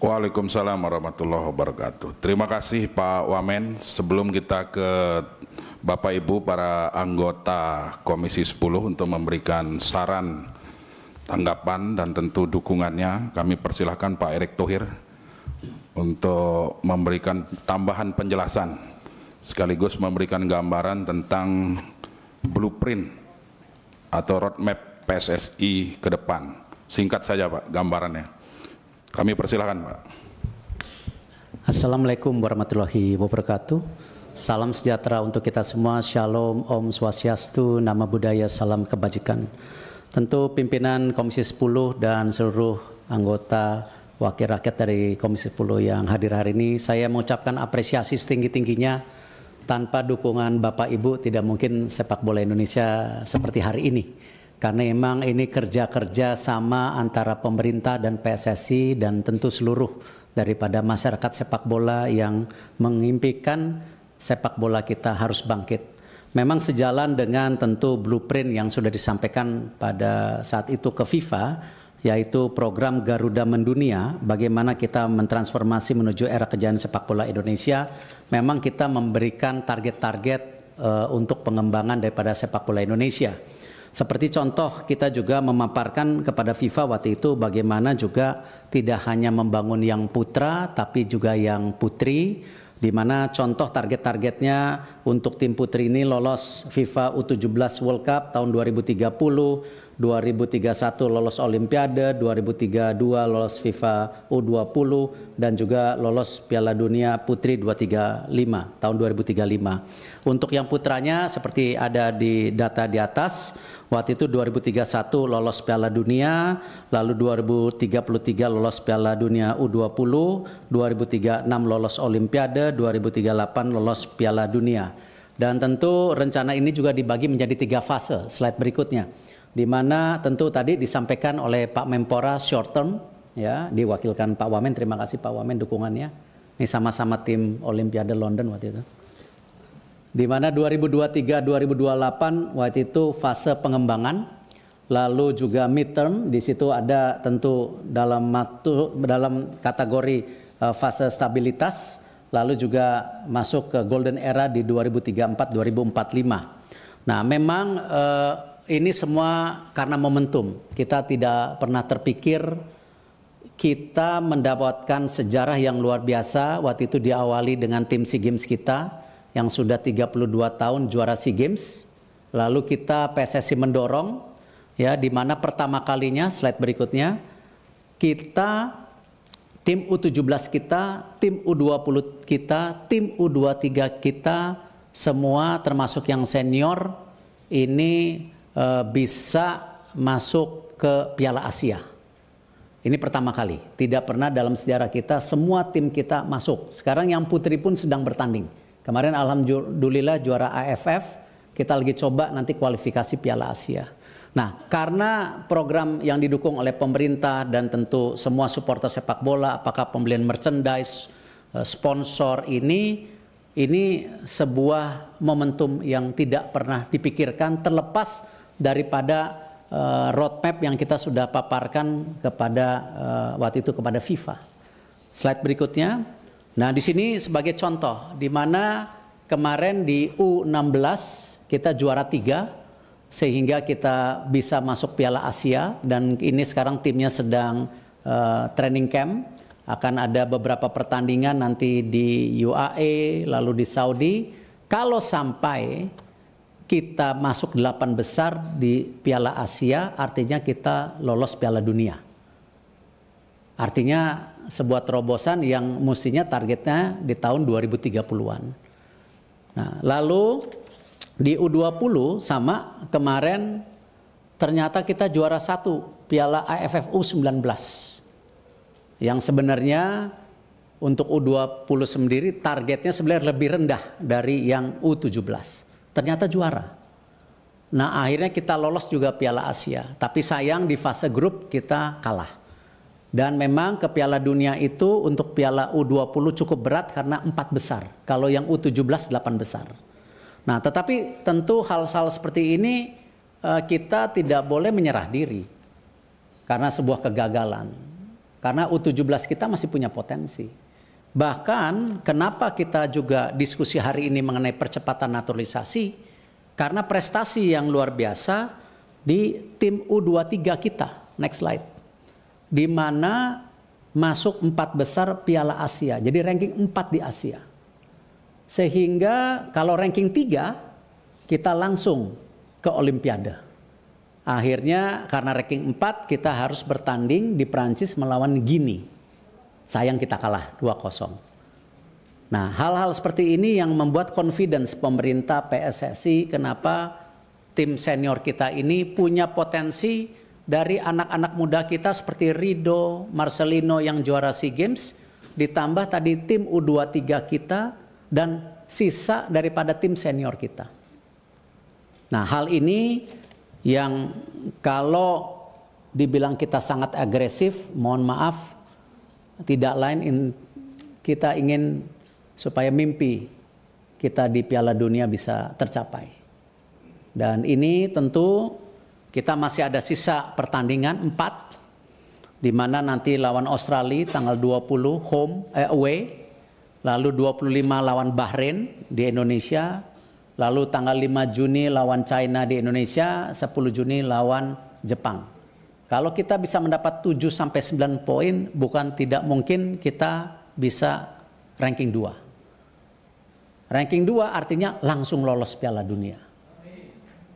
Waalaikumsalam warahmatullahi wabarakatuh. Terima kasih Pak Wamen. Sebelum kita ke Bapak Ibu para anggota Komisi 10 untuk memberikan saran, tanggapan dan tentu dukungannya, kami persilahkan Pak Erick Thohir untuk memberikan tambahan penjelasan sekaligus memberikan gambaran tentang blueprint atau roadmap PSSI ke depan. Singkat saja Pak gambarannya. Kami persilahkan Pak. Assalamualaikum warahmatullahi wabarakatuh. Salam sejahtera untuk kita semua. Shalom, Om Swastiastu, Nama Budaya, Salam Kebajikan. Tentu pimpinan Komisi 10 dan seluruh anggota wakil rakyat dari Komisi 10 yang hadir hari ini, saya mengucapkan apresiasi setinggi-tingginya. Tanpa dukungan Bapak Ibu tidak mungkin sepak bola Indonesia seperti hari ini. Karena memang ini kerja-kerja sama antara pemerintah dan PSSI dan tentu seluruh daripada masyarakat sepak bola yang mengimpikan sepak bola kita harus bangkit. Memang sejalan dengan tentu blueprint yang sudah disampaikan pada saat itu ke FIFA, yaitu program Garuda Mendunia, bagaimana kita mentransformasi menuju era kejayaan sepak bola Indonesia. Memang kita memberikan target-target untuk pengembangan daripada sepak bola Indonesia. Seperti contoh, kita juga memaparkan kepada FIFA waktu itu bagaimana juga tidak hanya membangun yang putra tapi juga yang putri, di mana contoh target-targetnya untuk tim putri ini lolos FIFA U17 World Cup tahun 2030, 2031 lolos Olimpiade, 2032 lolos FIFA U20 dan juga lolos Piala Dunia Putri 235 tahun 2035. Untuk yang putranya seperti ada di data di atas, waktu itu 2031 lolos Piala Dunia, lalu 2033 lolos Piala Dunia U20, 2036 lolos Olimpiade, 2038 lolos Piala Dunia. Dan tentu rencana ini juga dibagi menjadi 3 fase, slide berikutnya. Di mana tentu tadi disampaikan oleh Pak Menpora short term, ya, diwakilkan Pak Wamen. Terima kasih Pak Wamen dukungannya. Ini sama-sama tim Olimpiade London waktu itu. Di mana 2023-2028 waktu itu fase pengembangan, lalu juga midterm. Di situ ada tentu dalam kategori fase stabilitas, lalu juga masuk ke golden era di 2034-2045. Nah, memang ini semua karena momentum. Kita tidak pernah terpikir kita mendapatkan sejarah yang luar biasa. Waktu itu diawali dengan tim SEA Games kita yang sudah 32 tahun juara SEA Games. Lalu kita PSSI mendorong, ya, di mana pertama kalinya, slide berikutnya, kita tim U17 kita, tim U20 kita, tim U23 kita, semua termasuk yang senior ini bisa masuk ke Piala Asia. Ini pertama kali, tidak pernah dalam sejarah kita semua tim kita masuk. Sekarang yang putri pun sedang bertanding. Kemarin alhamdulillah juara AFF, kita lagi coba nanti kualifikasi Piala Asia. Nah, karena program yang didukung oleh pemerintah dan tentu semua supporter sepak bola, apakah pembelian merchandise, sponsor ini sebuah momentum yang tidak pernah dipikirkan, terlepas daripada roadmap yang kita sudah paparkan kepada waktu itu kepada FIFA. Slide berikutnya. Nah, di sini sebagai contoh, di mana kemarin di U16 kita juara 3, sehingga kita bisa masuk Piala Asia, dan ini sekarang timnya sedang training camp. Akan ada beberapa pertandingan nanti di UAE, lalu di Saudi. Kalau sampai kita masuk 8 besar di Piala Asia, artinya kita lolos Piala Dunia. Artinya sebuah terobosan yang mestinya targetnya di tahun 2030-an. Nah, lalu di U20 sama kemarin ternyata kita juara 1 Piala AFF U19. Yang sebenarnya untuk U20 sendiri targetnya sebenarnya lebih rendah dari yang U17. Ternyata juara. Nah, akhirnya kita lolos juga Piala Asia. Tapi sayang di fase grup kita kalah. Dan memang ke Piala Dunia itu untuk Piala U20 cukup berat karena 4 besar. Kalau yang U17 8 besar. Nah, tetapi tentu hal-hal seperti ini kita tidak boleh menyerah diri. Karena sebuah kegagalan. Karena U17 kita masih punya potensi. Bahkan kenapa kita juga diskusi hari ini mengenai percepatan naturalisasi? Karena prestasi yang luar biasa di tim U23 kita. Next slide. Di mana masuk 4 besar Piala Asia. Jadi ranking 4 di Asia. Sehingga kalau ranking 3 kita langsung ke Olimpiade. Akhirnya karena ranking 4 kita harus bertanding di Prancis melawan Guinea. Sayang kita kalah 2-0. Nah, hal-hal seperti ini yang membuat confidence pemerintah PSSI kenapa tim senior kita ini punya potensi dari anak-anak muda kita seperti Rido, Marcelino yang juara SEA Games, ditambah tadi tim U23 kita dan sisa daripada tim senior kita. Nah, hal ini yang kalau dibilang kita sangat agresif, mohon maaf, tidak lain kita ingin supaya mimpi kita di Piala Dunia bisa tercapai. Dan ini tentu kita masih ada sisa pertandingan 4, di mana nanti lawan Australia tanggal 20 away, lalu 25 lawan Bahrain di Indonesia, lalu tanggal 5 Juni lawan China di Indonesia, 10 Juni lawan Jepang. Kalau kita bisa mendapat 7-9 poin, bukan tidak mungkin kita bisa ranking 2. Ranking 2 artinya langsung lolos Piala Dunia.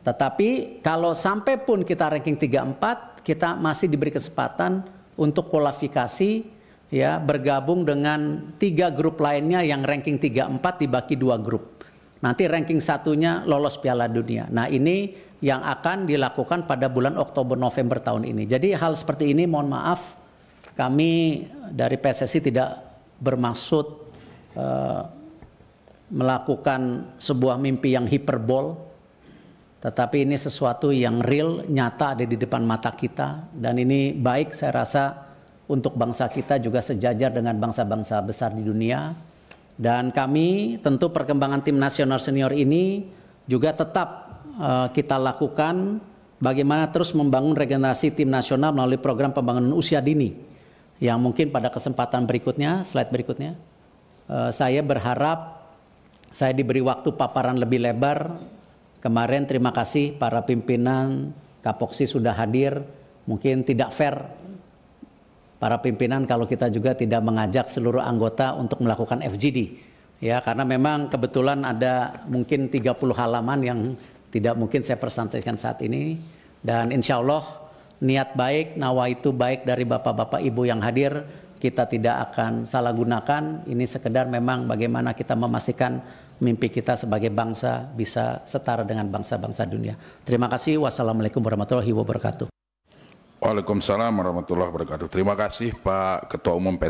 Tetapi kalau sampai pun kita ranking 3-4, kita masih diberi kesempatan untuk kualifikasi, ya, bergabung dengan 3 grup lainnya yang ranking 3-4 dibagi 2 grup. Nanti ranking 1-nya lolos Piala Dunia. Nah, ini yang akan dilakukan pada bulan Oktober-November tahun ini. Jadi hal seperti ini mohon maaf, kami dari PSSI tidak bermaksud melakukan sebuah mimpi yang hiperbol, tetapi ini sesuatu yang real, nyata ada di depan mata kita. Dan ini baik saya rasa untuk bangsa kita juga sejajar dengan bangsa-bangsa besar di dunia. Dan kami tentu perkembangan tim nasional senior ini juga tetap kita lakukan bagaimana terus membangun regenerasi tim nasional melalui program pembangunan usia dini. Yang mungkin pada kesempatan berikutnya, slide berikutnya, saya berharap saya diberi waktu paparan lebih lebar. Kemarin terima kasih para pimpinan Kapoksi sudah hadir. Mungkin tidak fair para pimpinan kalau kita juga tidak mengajak seluruh anggota untuk melakukan FGD. Ya, karena memang kebetulan ada mungkin 30 halaman yang tidak mungkin saya presentasikan saat ini. Dan insya Allah niat baik, nawaitu baik dari bapak-bapak ibu yang hadir, kita tidak akan salah gunakan. Ini sekedar memang bagaimana kita memastikan mimpi kita sebagai bangsa bisa setara dengan bangsa-bangsa dunia. Terima kasih. Wassalamualaikum warahmatullahi wabarakatuh. Waalaikumsalam warahmatullahi wabarakatuh. Terima kasih Pak Ketua Umum PSSI.